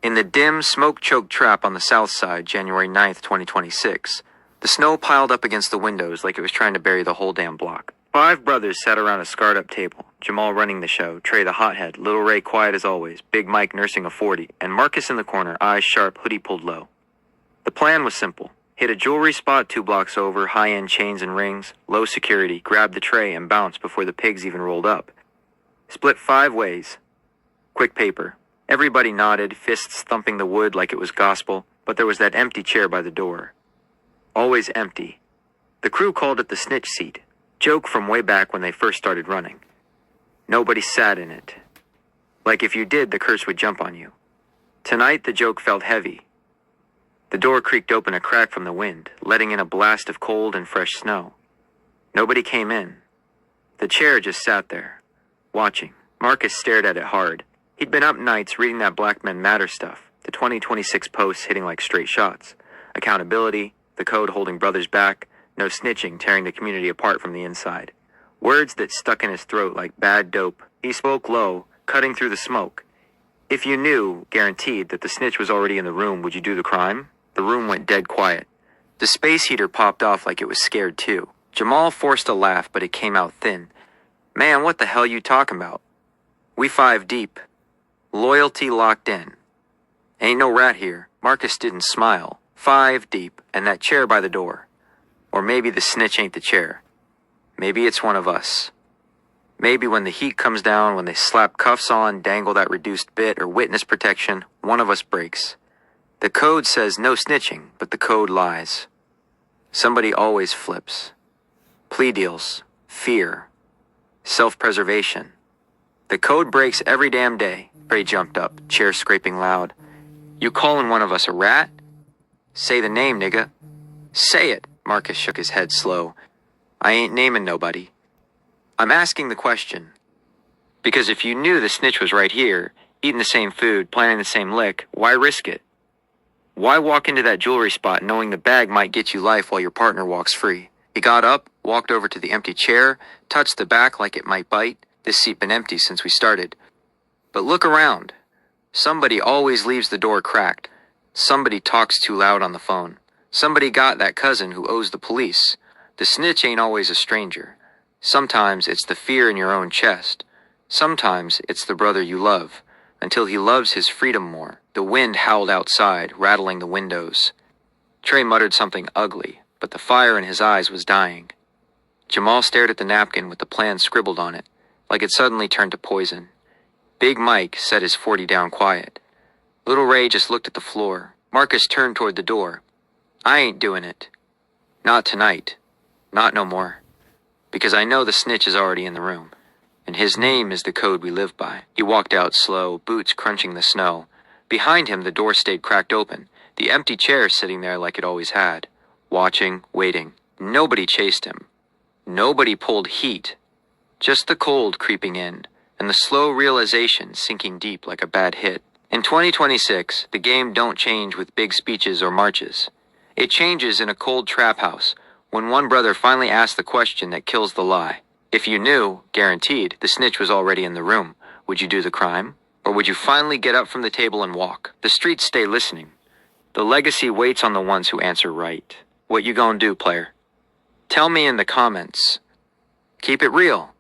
In the dim, smoke-choked trap on the south side, January 9th, 2026, the snow piled up against the windows like it was trying to bury the whole damn block. 5 brothers sat around a scarred-up table, Jamal running the show, Trey the hothead, Little Ray quiet as always, Big Mike nursing a 40, and Marcus in the corner, eyes sharp, hoodie pulled low. The plan was simple. Hit a jewelry spot 2 blocks over, high-end chains and rings, low security, grab the tray and bounce before the pigs even rolled up. Split 5 ways. Quick paper. Everybody nodded, fists thumping the wood like it was gospel, but there was that empty chair by the door. Always empty. The crew called it the Snitch seat. Joke from way back when they first started running. Nobody sat in it. Like if you did, the curse would jump on you. Tonight the joke felt heavy. The door creaked open a crack from the wind, letting in a blast of cold and fresh snow. Nobody came in. The chair just sat there, watching. Marcus stared at it hard. He'd been up nights reading that Black Men Matter stuff, the 2026 posts hitting like straight shots. Accountability, the code holding brothers back, no snitching tearing the community apart from the inside. Words that stuck in his throat like bad dope. He spoke low, cutting through the smoke. If you knew, guaranteed, that the snitch was already in the room, would you do the crime? The room went dead quiet. The space heater popped off like it was scared too. Jamal forced a laugh, but it came out thin. Man, what the hell you talking about? We 5 deep. Loyalty locked in. Ain't no rat here. Marcus didn't smile. 5 deep, and that chair by the door. Or maybe the snitch ain't the chair. Maybe it's one of us. Maybe when the heat comes down, when they slap cuffs on, dangle that reduced bit or witness protection, one of us breaks. The code says no snitching, but the code lies. Somebody always flips. Plea deals, fear, self-preservation. The code breaks every damn day. Ray jumped up, chair scraping loud. You calling one of us a rat? Say the name, nigga. Say it. Marcus shook his head slow. I ain't naming nobody. I'm asking the question. Because if you knew the snitch was right here, eating the same food, planning the same lick, why risk it? Why walk into that jewelry spot knowing the bag might get you life while your partner walks free? He got up, walked over to the empty chair, touched the back like it might bite. This seat been empty since we started. But look around. Somebody always leaves the door cracked. Somebody talks too loud on the phone. Somebody got that cousin who owes the police. The snitch ain't always a stranger. Sometimes it's the fear in your own chest. Sometimes it's the brother you love, until he loves his freedom more. The wind howled outside, rattling the windows. Trey muttered something ugly, but the fire in his eyes was dying. Jamal stared at the napkin with the plan scribbled on it, like it suddenly turned to poison. Big Mike set his 40 down quiet. Little Ray just looked at the floor. Marcus turned toward the door. I ain't doing it. Not tonight. Not no more. Because I know the snitch is already in the room. And his name is the code we live by. He walked out slow, boots crunching the snow. Behind him, the door stayed cracked open, the empty chair sitting there like it always had. Watching, waiting. Nobody chased him. Nobody pulled heat. Just the cold creeping in, and the slow realization sinking deep like a bad hit. In 2026, the game don't change with big speeches or marches. It changes in a cold trap house, when one brother finally asks the question that kills the lie. If you knew, guaranteed, the snitch was already in the room, would you do the crime? Or would you finally get up from the table and walk? The streets stay listening. The legacy waits on the ones who answer right. What you gonna do, player? Tell me in the comments. Keep it real.